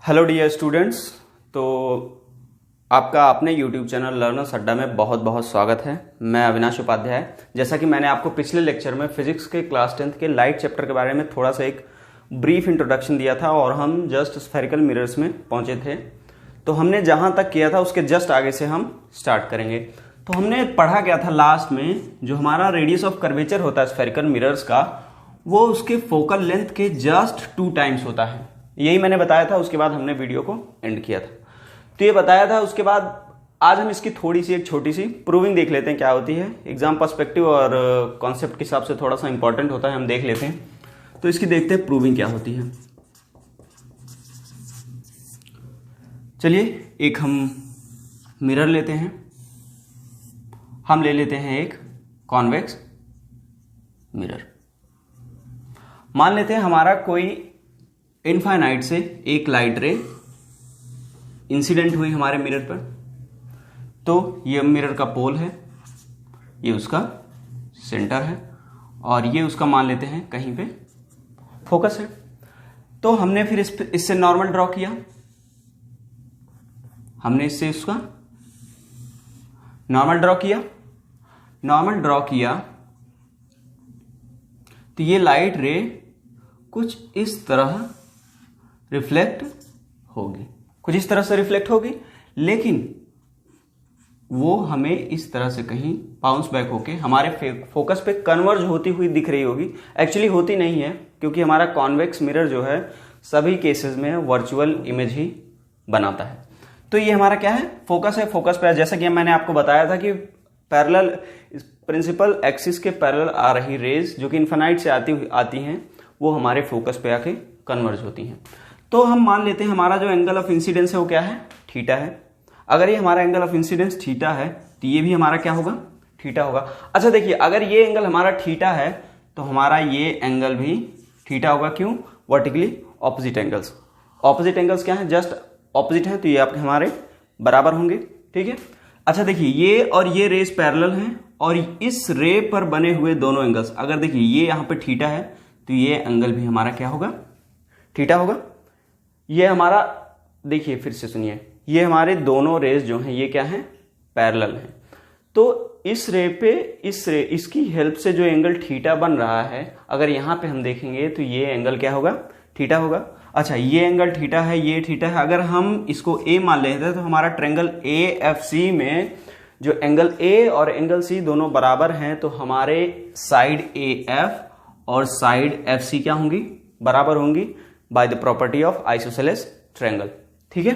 Hello dear students. तो आपका अपने यूट्यूब चैनल लर्नर्स अड्डा में बहुत बहुत स्वागत है। मैं अविनाश उपाध्याय। जैसा कि मैंने आपको पिछले लेक्चर में फिजिक्स के क्लास 10th के लाइट चैप्टर के बारे में थोड़ा सा एक ब्रीफ इंट्रोडक्शन दिया था और हम जस्ट स्फेरिकल मिरर्स में पहुंचे थे। तो हमने जहां तक किया था उसके जस्ट आगे से हम स्टार्ट करेंगे। तो हमने पढ़ा क्या था लास्ट में, जो हमारा रेडियस ऑफ कर्वेचर होता है स्फेरिकल मिरर्स का, वो उसके फोकल लेंथ के जस्ट 2 टाइम्स होता है। यही मैंने बताया था। उसके बाद हमने वीडियो को एंड किया था। तो ये बताया था। उसके बाद आज हम इसकी थोड़ी सी एक छोटी सी प्रूविंग देख लेते हैं क्या होती है। एग्जाम पर्सपेक्टिव और कॉन्सेप्ट के हिसाब से थोड़ा सा इंपॉर्टेंट होता है, हम देख लेते हैं। तो इसकी देखते हैं प्रूविंग क्या होती है। चलिए एक हम मिरर लेते हैं। हम ले लेते हैं एक कॉन्वेक्स मिरर। मान लेते हैं हमारा कोई इनफाइनाइट से एक लाइट रे इंसिडेंट हुई हमारे मिरर पर। तो ये मिरर का पोल है, ये उसका सेंटर है और ये उसका मान लेते हैं कहीं पे फोकस है। तो हमने फिर इससे नॉर्मल ड्रॉ किया। हमने इससे उसका नॉर्मल ड्रॉ किया। तो ये लाइट रे कुछ इस तरह रिफ्लेक्ट होगी, लेकिन वो हमें इस तरह से कहीं बाउंस बैक होके हमारे फोकस पे कन्वर्ज होती हुई दिख रही होगी। एक्चुअली होती नहीं है, क्योंकि हमारा कॉन्वेक्स मिरर जो है सभी केसेस में वर्चुअल इमेज ही बनाता है। तो ये हमारा क्या है, फोकस है। फोकस पे जैसा कि मैंने आपको बताया था कि पैरेलल प्रिंसिपल एक्सिस के पैरेलल आ रही रेज जो कि इन्फिनाइट से आती हैं, वो हमारे फोकस पे आके कन्वर्ज होती हैं। तो हम मान लेते हैं हमारा जो एंगल ऑफ इंसिडेंस है वो क्या है, थीटा है। अगर ये हमारा एंगल ऑफ इंसिडेंस थीटा है तो ये भी हमारा क्या होगा, थीटा होगा। अच्छा देखिए, अगर ये एंगल हमारा थीटा है तो हमारा ये एंगल भी थीटा होगा। क्यों? वर्टिकली ऑपोजिट एंगल्स क्या है, जस्ट ऑपोजिट है, तो ये आपके हमारे बराबर होंगे। ठीक है। अच्छा देखिए, ये और ये रेस पैरेलल हैं और इस रे पर बने हुए दोनों एंगल्स, अगर देखिए ये यहां पे थीटा है तो ये एंगल भी हमारा क्या होगा, थीटा होगा। ये हमारा देखिए, फिर से सुनिए, ये हमारे दोनों रेस जो हैं ये क्या हैं, पैरेलल हैं। तो इस रे पे इसकी हेल्प से जो एंगल थीटा बन रहा है, अगर यहां पे हम देखेंगे तो ये एंगल क्या होगा, थीटा होगा। अच्छा, ये एंगल थीटा है, ये थीटा है। अगर हम इसको ए मान लेते हैं तो हमारा ट्रायंगल AFC में जो एंगल ए और एंगल सी दोनों बराबर हैं, तो हमारे साइड AF और साइड FC क्या होंगी, बराबर होंगी, by the property of isosceles triangle. ठीक है।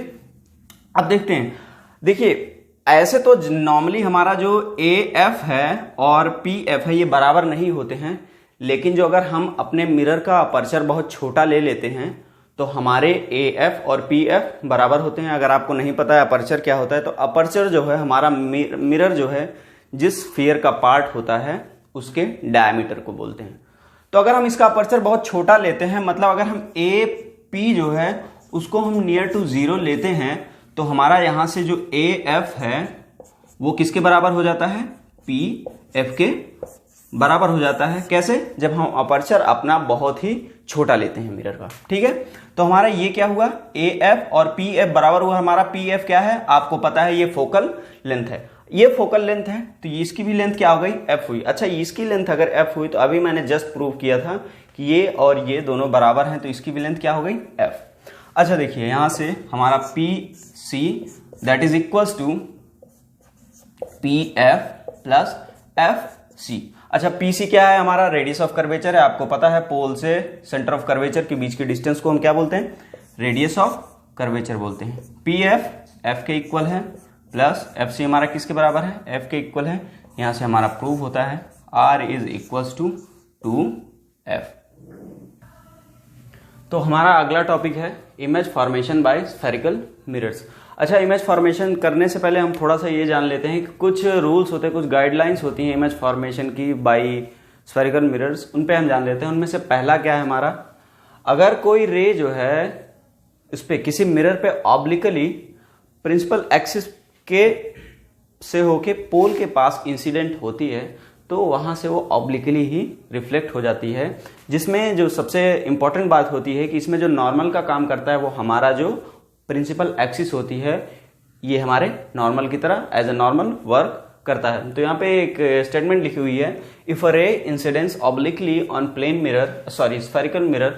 अब देखते हैं। देखिए, ऐसे तो नॉर्मली हमारा जो AF है और PF है ये बराबर नहीं होते हैं, लेकिन जो अगर हम अपने मिरर का अपर्चर बहुत छोटा ले लेते हैं तो हमारे AF और PF बराबर होते हैं। अगर आपको नहीं पता है अपर्चर क्या होता है, तो अपर्चर जो है हमारा मिरर जो है जिस स्फीयर का पार्ट होता है उसके डायमीटर को बोलते हैं। तो अगर हम इसका अपर्चर बहुत छोटा लेते हैं, मतलब अगर हम AP जो है उसको हम नियर टू 0 लेते हैं, तो हमारा यहां से जो AF है वो किसके बराबर हो जाता है, PF के बराबर हो जाता है। कैसे? जब हम अपर्चर अपना बहुत ही छोटा लेते हैं मिरर का। ठीक है। तो हमारा ये क्या हुआ, AF और PF बराबर हुआ। हमारा PF क्या है, आपको पता है, ये फोकल लेंथ है। ये फोकल लेंथ है तो इसकी भी लेंथ क्या हो गई, F हुई। अच्छा, इसकी लेंथ अगर F हुई तो अभी मैंने जस्ट प्रूव किया था कि ये और ये दोनों बराबर हैं, तो इसकी भी लेंथ क्या हो गई, F। अच्छा देखिए, यहां से हमारा PC that is equals to PF plus FC। अच्छा, PC क्या है, हमारा रेडियस ऑफ कर्वेचर है। आपको पता है पोल से सेंटर ऑफ कर्वेचर के बीच के डिस्टेंस को हम क्या बोलते हैं, रेडियस ऑफ कर्वेचर बोलते हैं। PF F के इक्वल है प्लस FC हमारा किसके बराबर है, F के इक्वल है। यहां से हमारा प्रूव होता है R is equals to 2F। तो हमारा अगला टॉपिक है image formation by spherical mirrors. अच्छा, इमेज फॉर्मेशन करने से पहले हम थोड़ा सा ये जान लेते हैं कि कुछ रूल्स होते हैं, कुछ गाइडलाइंस होती हैं इमेज फॉर्मेशन की बाय स्फेरिकल मिरर्स। उन पे हम जान लेते हैं। उनमें से पहला क्या है हमारा, अगर कोई रे जो है इस पे किसी मिरर पे ऑब्लिकली प्रिंसिपल एक्सिस के से होके पोल के पास इंसिडेंट होती है, तो वहां से वो ऑब्लिकली ही रिफ्लेक्ट हो जाती है। जिसमें जो सबसे इंपॉर्टेंट बात होती है कि इसमें जो नॉर्मल का काम करता है वो हमारा जो प्रिंसिपल एक्सिस होती है ये हमारे नॉर्मल की तरह एज ए नॉर्मल वर्क करता है। तो यहाँ पे एक स्टेटमेंट लिखी हुई है, if a ray incidence obliquely on plane mirror spherical mirror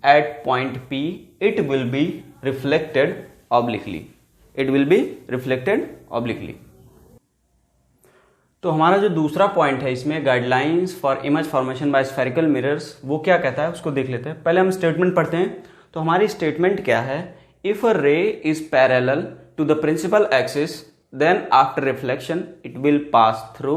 at point P it will be reflected obliquely, it will be reflected obliquely. तो हमारा जो दूसरा पॉइंट है इसमें guidelines for image formation by spherical mirrors, वो क्या कहता है उसको देख लेते हैं। पहले हम स्टेटमेंट पढ़ते हैं। तो हमारी स्टेटमेंट क्या है, if a ray is parallel to the principal axis then after reflection it will pass through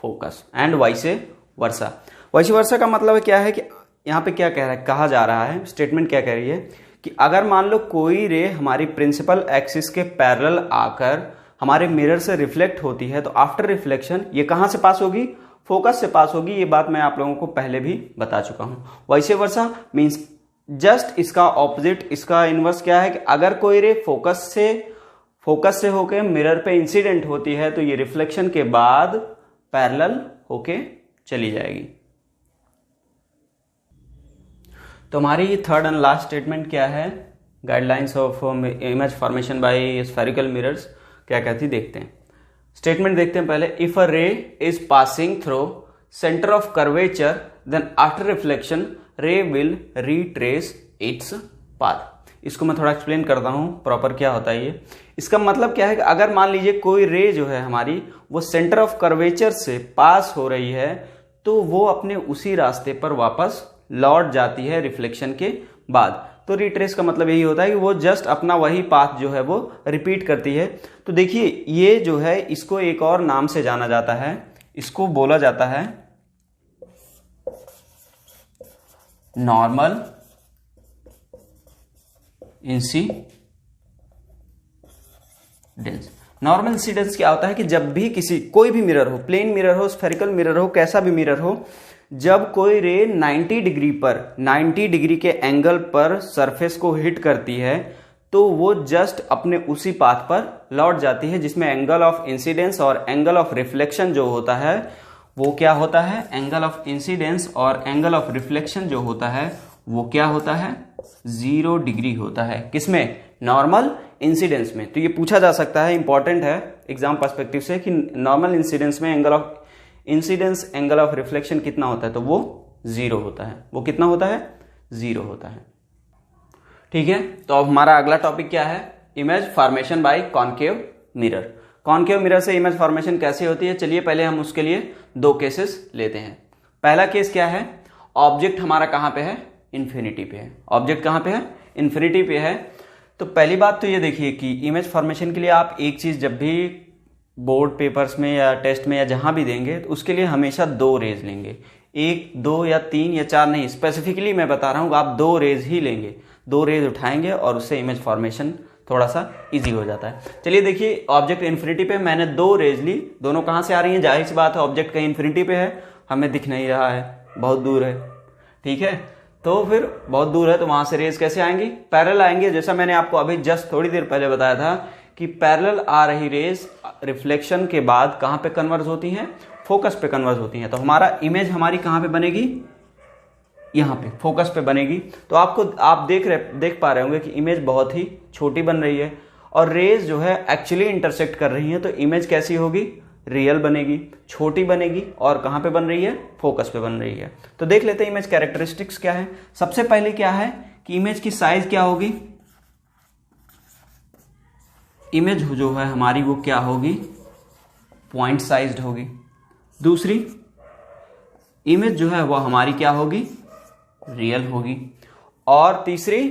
focus and vice versa. Vice versa का मतलब क्या है कि यहाँ पे क्या कह रहा है, कहा जा रहा है, स्टेटमेंट क्या कह रही है कि अगर मान लो कोई रे हमारी प्रिंसिपल एक्सिस के पैरेलल आकर हमारे मिरर से रिफ्लेक्ट होती है तो आफ्टर रिफ्लेक्शन ये कहां से पास होगी, फोकस से पास होगी। ये बात मैं आप लोगों को पहले भी बता चुका हूं। वाइसे वर्सा मींस जस्ट इसका ऑपोजिट, इसका इनवर्स क्या है कि अगर कोई रे फोकस से होके मिरर पे इंसिडेंट होती है तो ये रिफ्लेक्शन के बाद पैरेलल होके चली जाएगी। तो हमारी थर्ड एंड लास्ट स्टेटमेंट क्या है, guidelines of image formation by spherical mirrors क्या कहती देखते हैं। स्टेटमेंट देखते हैं पहले, if a ray is passing through centre of curvature then after reflection ray will retrace its path. इसको मैं थोड़ा एक्सप्लेन करता हूं प्रॉपर क्या होता है ये। इसका मतलब क्या है कि अगर मान लीजिए कोई रे जो है हमारी वो सेंटर ऑफ कर्वेचर से पास हो रही है तो वो अपने उसी रास्ते पर वापस लौट जाती है रिफ्लेक्शन के बाद। तो रिट्रेस का मतलब यही होता है कि वो जस्ट अपना वही पाथ जो है वो रिपीट करती है। तो देखिए ये जो है इसको एक और नाम से जाना जाता है, इसको बोला जाता है नॉर्मल इंसिडेंस। नॉर्मल इंसिडेंस क्या होता है कि जब भी कोई भी मिरर हो, प्लेन मिरर हो, स्फेरिकल मिरर हो, कैसा भी मिरर हो, जब कोई रे 90 डिग्री के एंगल पर सरफेस को हिट करती है तो वो जस्ट अपने उसी पाथ पर लौट जाती है, जिसमें एंगल ऑफ इंसिडेंस और एंगल ऑफ रिफ्लेक्शन जो होता है वो क्या होता है, एंगल ऑफ इंसिडेंस और एंगल ऑफ रिफ्लेक्शन जो होता है वो क्या होता है, 0 डिग्री होता है। किसमें, नॉर्मल इंसिडेंस में। तो ये पूछा जा सकता है, इंपॉर्टेंट है एग्जाम पर्सपेक्टिव से, कि नॉर्मल इंसिडेंस में angle of incidence angle of reflection कितना होता है, तो वो 0 होता है। वो कितना होता है, 0 होता है। ठीक है, तो अब हमारा अगला टॉपिक क्या है, image formation bye concave mirror. Concave mirror से इमेज फॉर्मेशन कैसे होती है, चलिए पहले हम उसके लिए 2 केसेस लेते हैं। पहला केस क्या है, ऑब्जेक्ट हमारा कहां पे है, इन्फिनिटी पे है। ऑब्जेक्ट कहां पे है, इन्फिनिटी पे है। तो पहली बात तो ये देखिए कि इमेज फॉर्मेशन के लिए आप एक चीज जब भी बोर्ड पेपर्स में या टेस्ट में या जहां भी देंगे तो उसके लिए हमेशा 2 रेज लेंगे, 1, 2 या 3 या 4 नहीं, स्पेसिफिकली मैं बता रहा हूं आप 2 रेज ही लेंगे। 2 रेज उठाएंगे और उससे इमेज फॉर्मेशन थोड़ा सा इजी हो जाता है। चलिए देखिए, ऑब्जेक्ट इन्फिनिटी पे मैंने 2 रेज ली, दोनों कहां से आ रही हैं, जाहिर सी बात है ऑब्जेक्ट कहीं इन्फिनिटी पे है, हमें दिख नहीं रहा है, बहुत दूर है। ठीक है, तो फिर बहुत दूर है तो वहां से रेज कैसे आएंगी, पैरेलल आएंगे। जैसा मैंने आपको अभी जस्ट थोड़ी देर पहले बताया था कि पैरेलल आ रही रेज रिफ्लेक्शन के बाद कहां पे कन्वर्ज होती हैं, फोकस पे कन्वर्ज होती हैं। तो हमारा इमेज हमारी कहां पे बनेगी, यहां पे फोकस पे बनेगी। तो आप देख पा रहे होंगे कि इमेज बहुत ही छोटी बन रही है और रेज जो है एक्चुअली इंटरसेक्ट कर रही है। तो इमेज कैसी होगी, रियल बनेगी, छोटी बनेगी और कहां पे बन रही है, फोकस पे बन रही है। तो देख लेते हैं इमेज कैरेक्टरिस्टिक्स क्या है। सबसे पहले क्या है कि इमेज की साइज क्या होगी, इमेज जो है हमारी वो क्या होगी, पॉइंट साइज्ड होगी। दूसरी इमेज जो है वो हमारी क्या होगी, रियल होगी। और तीसरी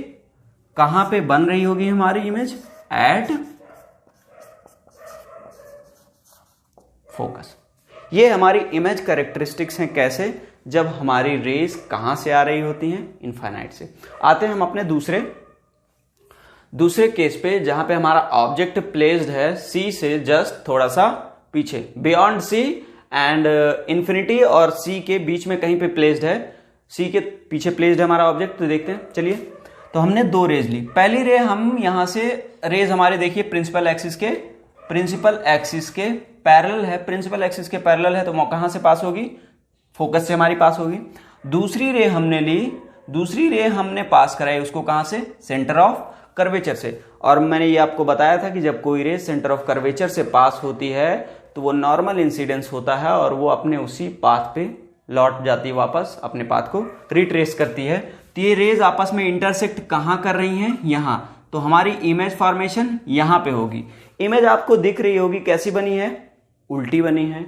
कहां पे बन रही होगी हमारी इमेज, एट फोकस। ये हमारी इमेज कैरेक्टरिस्टिक्स हैं। कैसे, जब हमारी रेज कहां से आ रही होती हैं, इनफाइनाइट से। आते हैं हम अपने दूसरे केस पे, जहां पे हमारा ऑब्जेक्ट प्लेस्ड है सी से जस्ट थोड़ा सा पीछे, बियॉन्ड सी एंड इन्फिनिटी और सी के बीच में कहीं पे प्लेस्ड है, सी के पीछे प्लेस्ड है हमारा ऑब्जेक्ट। तो देखते हैं, चलिए। तो हमने 2 रेज ली। पहली रे हम यहां से रेज हमारे देखिए प्रिंसिपल एक्सिस के पैरेलल है, प्रिंसिपल एक्सिस के पैरेलल है, तो कहां से पास होगी, फोकस से हमारी पास होगी। दूसरी रे हमने ली, दूसरी रे हमने पास कराई उसको कहां से, सेंटर ऑफ कर्वेचर से। और मैंने ये आपको बताया था कि जब कोई रेज सेंटर ऑफ कर्वेचर से पास होती है तो वो नॉर्मल इंसिडेंस होता है और वो अपने उसी पाथ पे लौट जाती है, वापस अपने पाथ को रिट्रेस करती है। तो ये रेज आपस में इंटरसेक्ट कहाँ कर रही हैं? यहाँ। तो हमारी इमेज फॉर्मेशन यहाँ पे होगी। इमेज आपको दिख रही होगी कैसी बनी है? उल्टी बनी है,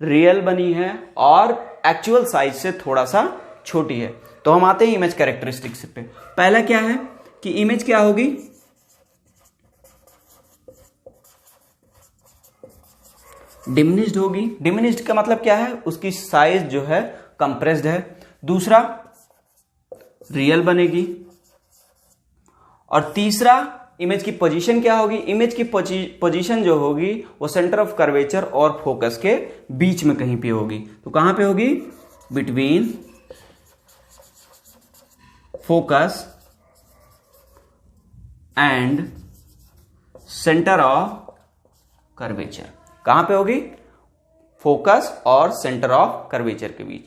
रियल बनी है और एक्चुअल साइज से थोड़ा सा छोटी है। तो हम आते हैं इमेज कैरेक्टरिस्टिक्स पे। पहला क्या है कि इमेज क्या होगी? डिमिनिश्ड होगी। डिमिनिश्ड का मतलब क्या है? उसकी साइज जो है कंप्रेस्ड है। दूसरा, रियल बनेगी। और तीसरा, इमेज की पोजीशन क्या होगी? इमेज की पोजीशन जो होगी वो सेंटर ऑफ कर्वेचर और फोकस के बीच में कहीं पे होगी। तो कहां पे होगी? Between focus and centre of curvature. कहां पे होगी? फोकस और सेंटर ऑफ कर्वेचर के बीच।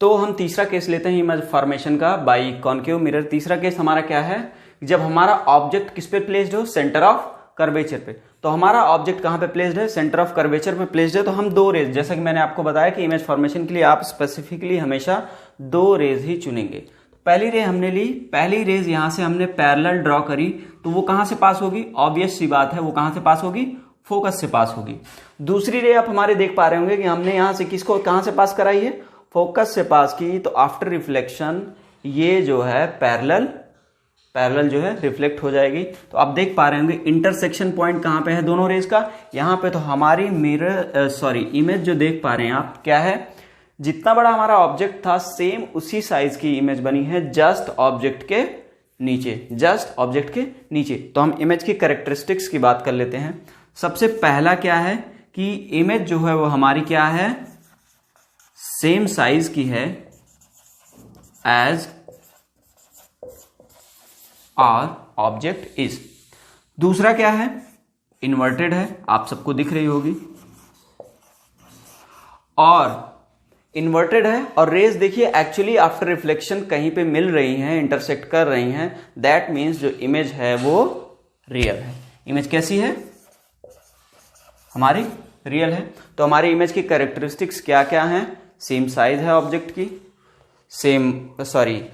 तो हम तीसरा केस लेते हैं इमेज फॉर्मेशन का बाई कॉन्केव मिरर। तीसरा केस हमारा क्या है? जब हमारा ऑब्जेक्ट किस पे प्लेस्ड हो? सेंटर ऑफ कर्वेचर पे। तो हमारा ऑब्जेक्ट कहां पे प्लेस्ड है? सेंटर ऑफ कर्वेचर पे प्लेस्ड है। तो हम दो रेज, जैसा कि मैंने आपको बताया कि इमेज फॉर्मेशन के लिए आप स्पेसिफिकली हमेशा दो रेज ही चुनेंगे। पहली रे हमने ली, पहली रेज यहां से हमने पैरेलल ड्रॉ करी, तो वो कहां से पास होगी? ऑब्वियस सी बात है, वो कहां से पास होगी? फोकस से पास होगी। दूसरी रे आप हमारे देख पा रहे होंगे कि हमने यहां से किसको कहां से पास कराई है? फोकस से पास की। तो आफ्टर रिफ्लेक्शन ये जो है पैरेलल जो है रिफ्लेक्ट हो जाएगी। तो आप देख पा रहे होंगे इंटरसेक्शन पॉइंट कहां पे है दोनों रेज का? यहां पे। तो हमारी इमेज जो देख पा रहे हैं आप, क्या है? जितना बड़ा हमारा ऑब्जेक्ट था सेम उसी साइज की इमेज बनी है, जस्ट ऑब्जेक्ट के नीचे। तो हम इमेज की कैरेक्टरिस्टिक्स की बात कर लेते हैं। सबसे पहला क्या है कि इमेज जो है वो हमारी क्या है? सेम साइज की है एज आवर ऑब्जेक्ट इज। दूसरा क्या है? इन्वर्टेड है, आप सबको दिख रही होगी। और इन्वर्टेड है और रेज देखिए एक्चुअली आफ्टर रिफ्लेक्शन कहीं पे मिल रही हैं, इंटरसेक्ट कर रही हैं। दैट मीन्स जो इमेज है वो रियल है। इमेज कैसी है? हमारी रियल है। तो हमारी इमेज की कैरेक्टरिस्टिक्स क्या क्या हैं? सेम साइज है ऑब्जेक्ट की,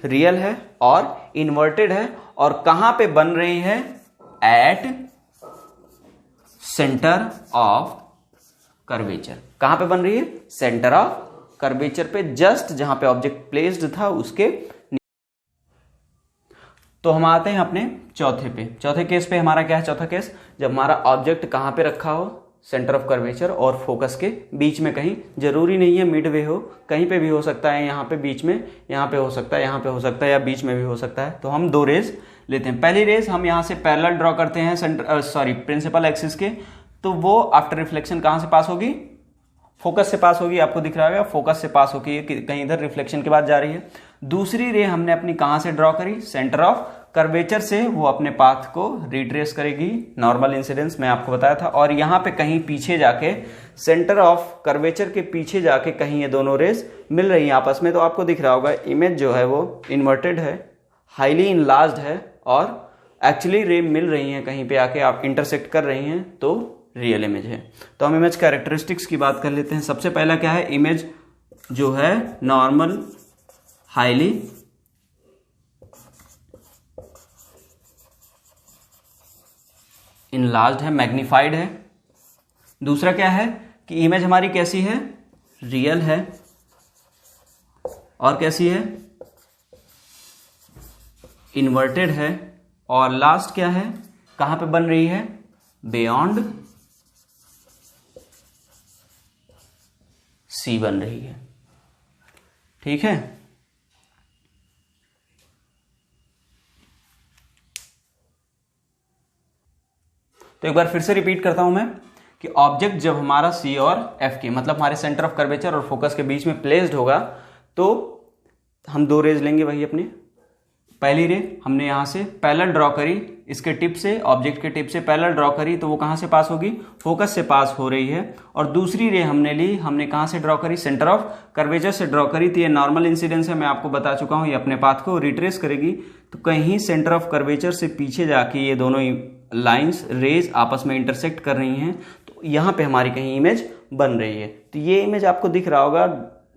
रियल है और इन्वर्टेड है। और कहां पे बन रही है? At centre of curvature. कहां पे बन रही है? सेंटर ऑफ कर्वेचर पे, जस्ट जहां पे ऑब्जेक्ट प्लेस्ड था उसके। तो हम आते हैं अपने चौथे केस पे। हमारा क्या है चौथा केस? जब हमारा ऑब्जेक्ट कहां पे रखा हो? सेंटर ऑफ कर्वेचर और फोकस के बीच में कहीं। जरूरी नहीं है मिड वे हो, कहीं पे भी हो सकता है, यहाँ पे बीच में, यहाँ पे हो सकता है, यहाँ पे हो सकता है, या बीच में भी हो सकता है। तो हम दो रेज लेते हैं। पहली रेज हम यहाँ से पैरेलल ड्रॉ करते हैं प्रिंसिपल एक्सिस के। तो वो आफ्टर रिफ्लेक्शन कहां से पास होगी? फोकस से पास होगी। आपको दिख रहा होगा फोकस से पास होगी, कहीं इधर रिफ्लेक्शन के बाद जा रही है। दूसरी रे हमने अपनी कहां से ड्रॉ करी? सेंटर ऑफ कर्वेचर से। वो अपने पाथ को रिट्रेस करेगी, नॉर्मल इंसिडेंस मैं आपको बताया था। और यहां पे कहीं पीछे जाके, सेंटर ऑफ कर्वेचर के पीछे जाके कहीं ये दोनों रेज मिल रही हैं आपस में। तो आपको दिख रहा होगा इमेज जो है वो इन्वर्टेड है, हाईली इनलार्ज्ड है और एक्चुअली रे मिल रही हैं कहीं पे आके, आप इंटरसेक्ट कर रही हैं, तो रियल इमेज है। तो हम इमेज कैरेक्टरिस्टिक्स की बात कर लेते हैं। सबसे पहला क्या है? इमेज जो है नॉर्मल, हाईली इनलार्ज्ड है, मैग्नीफाइड है। दूसरा क्या है कि इमेज हमारी कैसी है? रियल है। और कैसी है? इन्वर्टेड है। और लास्ट क्या है? कहां पे बन रही है? बियॉन्ड सी बन रही है। ठीक है। तो एक बार फिर से रिपीट करता हूं मैं कि ऑब्जेक्ट जब हमारा सी और एफ के, मतलब हमारे सेंटर ऑफ कर्वेचर और फोकस के बीच में प्लेस्ड होगा, तो हम दो रेज लेंगे वही अपने। पहली रे हमने यहाँ से पैरेलल ड्रॉ करी, इसके टिप से, ऑब्जेक्ट के टिप से पैरेलल ड्रॉ करी, तो वो कहाँ से पास होगी, फोकस से पास हो रही है। और दूसरी रे हमने ली, हमने कहाँ से ड्रॉ करी, सेंटर ऑफ कर्वेचर से ड्रॉ करी। तो ये नॉर्मल इंसिडेंस है, मैं आपको बता चुका हूँ, ये अपने पाथ को रिट्रेस करेगी। तो कहीं सेंटर ऑफ कर्वेचर से पीछे जाके ये दोनों लाइन्स, रेज आपस में इंटरसेक्ट कर रही हैं, तो यहाँ पे हमारी कहीं इमेज बन रही है। तो ये इमेज आपको दिख रहा होगा,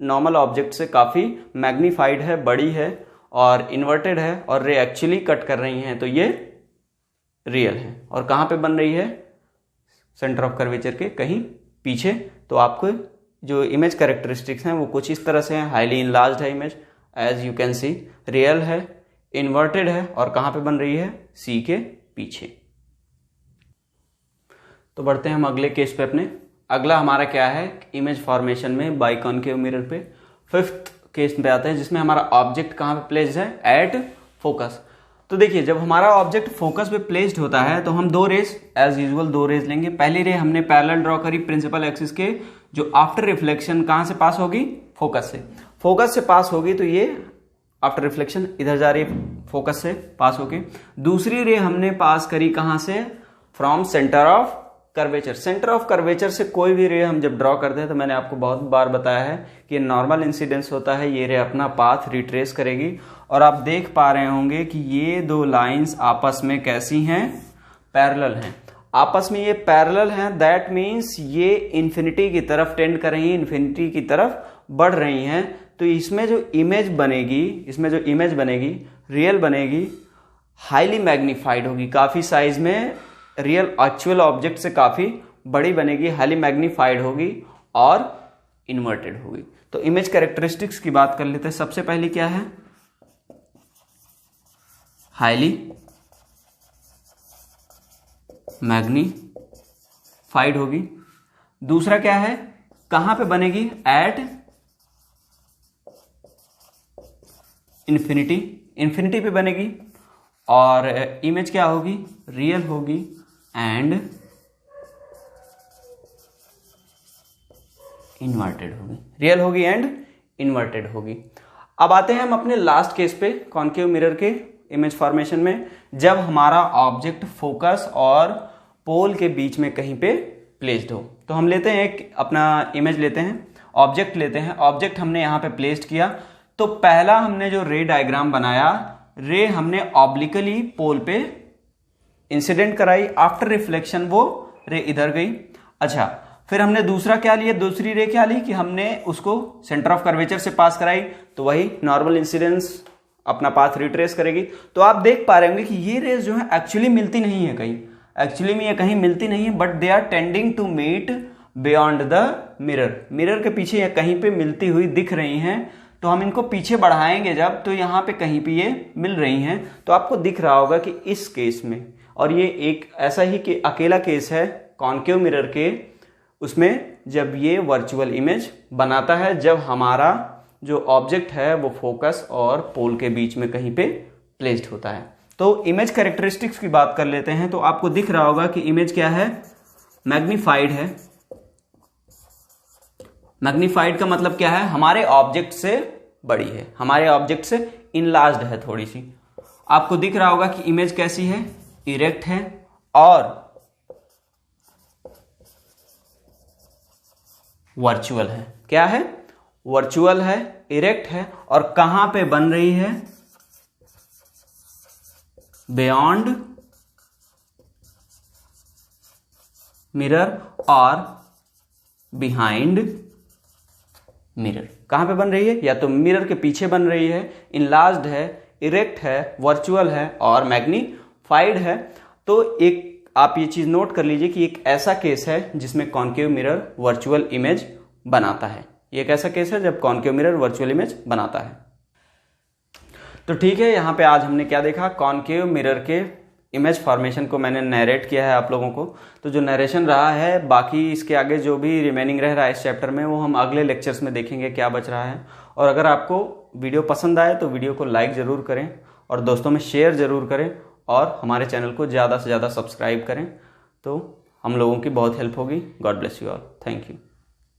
नॉर्मल ऑब्जेक्ट से काफ़ी मैग्नीफाइड है, बड़ी है और इन्वर्टेड है, और रे एक्चुअली कट कर रही हैं, तो ये रियल है। और कहाँ पे बन रही है, सेंटर ऑफ कर्वेचर के कहीं पीछे। तो आपको जो इमेज कैरेक्टरिस्टिक्स हैं वो कुछ इस तरह से हैं। हाईली इनलार्ज्ड है image, as you can see, real है, इन्वर्टेड है, और कहाँ पे बन रही है, सी के पीछे। तो बढ़ते हैं हम अगले केस पे अपने। अगला हमारा क्या है, इमेज फॉर्मेशन में बाई कॉनकेव मिरर पे फिफ्थ केस पे आते हैं, जिसमें हमारा ऑब्जेक्ट कहाँ पे प्लेस्ड है, एट फोकस। तो देखिए, जब हमारा ऑब्जेक्ट फोकस पे प्लेस्ड होता है तो हम दो रेज, एज यूजुअल दो रेज लेंगे। पहली रे हमने पैरेलल ड्रॉ करी प्रिंसिपल एक्सिस के, जो आफ्टर रिफ्लेक्शन कहाँ से पास होगी, फोकस से। फोकस से पास होगी तो ये आफ्टर रिफ्लेक्शन इधर जा रही है, फोकस से पास होके। दूसरी रे हमने पास करी कहाँ से, from centre of curvature. Centre of curvature से कोई भी रे हम जब ड्रॉ करते हैं, तो मैंने आपको बहुत बार बताया है कि नॉर्मल इंसिडेंस होता है, ये रे अपना पाथ रिट्रेस करेगी। और आप देख पा रहे होंगे कि ये दो लाइंस आपस में कैसी हैं, पैरेलल हैं। आपस में ये पैरेलल हैं, दैट मीन्स ये इन्फिनिटी की तरफ टेंड कर रही हैं, इन्फिनिटी की तरफ बढ़ रही हैं। तो इसमें जो इमेज बनेगी, रियल बनेगी, हाईली मैग्नीफाइड होगी, काफी साइज में, रियल एक्चुअल ऑब्जेक्ट से काफी बड़ी बनेगी, हाईली मैग्नीफाइड होगी और इन्वर्टेड होगी। तो इमेज कैरेक्टरिस्टिक्स की बात कर लेते हैं। सबसे पहली क्या है, हाईली मैग्नीफाइड होगी। दूसरा क्या है, कहां पे बनेगी, एट इंफिनिटी पे बनेगी। और इमेज क्या होगी, रियल होगी एंड इन्वर्टेड होगी, रियल होगी एंड इन्वर्टेड होगी। अब आते हैं हम अपने लास्ट केस पे, कॉनकेव मिरर के इमेज फॉर्मेशन में, जब हमारा ऑब्जेक्ट फोकस और पोल के बीच में कहीं पे प्लेस्ड हो। तो हम लेते हैं एक अपना इमेज लेते हैं, ऑब्जेक्ट लेते हैं। ऑब्जेक्ट हमने यहां पे प्लेस्ड किया, तो पहला हमने जो रे डायग्राम बनाया, रे हमने ऑब्लिकली पोल पे इंसिडेंट कराई, आफ्टर रिफ्लेक्शन वो रे इधर गई। अच्छा, फिर हमने दूसरा क्या लिया, दूसरी रे क्या ली कि हमने उसको सेंटर ऑफ कर्वेचर से पास कराई, तो वही नॉर्मल इंसिडेंस अपना पाथ रिट्रेस करेगी। तो आप देख पा रहे होंगे कि ये रेज जो है एक्चुअली मिलती नहीं है कहीं, एक्चुअली में ये कहीं मिलती नहीं है, but they are tending to meet beyond the mirror के पीछे ये कहीं पे मिलती हुई दिख रही हैं। तो हम इनको पीछे बढ़ाएंगे जब, तो यहाँ पे कहीं पे ये मिल रही हैं। तो आपको दिख रहा होगा कि इस केस में, और ये एक ऐसा ही कि अकेला केस है कॉनकेव मिरर के, उसमें जब ये वर्चुअल इमेज बनाता है, जब हमारा जो ऑब्जेक्ट है वो फोकस और पोल के बीच में कहीं पे प्लेस्ड होता है। तो इमेज कैरेक्टरिस्टिक्स की बात कर लेते हैं। तो आपको दिख रहा होगा कि इमेज क्या है, मैग्नीफाइड है। मैग्नीफाइड का मतलब क्या है, हमारे ऑब्जेक्ट से बड़ी है, हमारे ऑब्जेक्ट से इनलार्ज्ड है थोड़ी सी। आपको दिख रहा होगा कि इमेज कैसी है, इरेक्ट है और वर्चुअल है। क्या है, वर्चुअल है, इरेक्ट है, और कहां पे बन रही है, बियॉन्ड मिरर और बिहाइंड मिरर। कहां पे बन रही है, या तो मिरर के पीछे बन रही है, इनलार्ज्ड है, इरेक्ट है, वर्चुअल है और मैग्नीफाइड है। तो एक आप ये चीज नोट कर लीजिए कि एक ऐसा केस है जिसमें कॉनकेव मिरर वर्चुअल इमेज बनाता है। ये एक ऐसा केस है जब कॉनकेव मिरर वर्चुअल इमेज बनाता है। तो ठीक है, यहां पे आज हमने क्या देखा, कॉनकेव मिरर के इमेज फॉर्मेशन को मैंने नरेट किया है आप लोगों को। तो जो नरेशन रहा है, बाकी इसके आगे जो भी रिमेनिंग रह रहा है इस चैप्टर में, वो हम अगले लेक्चर्स में देखेंगे क्या बच रहा है। और अगर आपको वीडियो पसंद आए तो वीडियो को लाइक ज़रूर करें और दोस्तों में शेयर ज़रूर करें और हमारे चैनल को ज़्यादा से ज़्यादा सब्सक्राइब करें, तो हम लोगों की बहुत हेल्प होगी। God bless you all, thank you.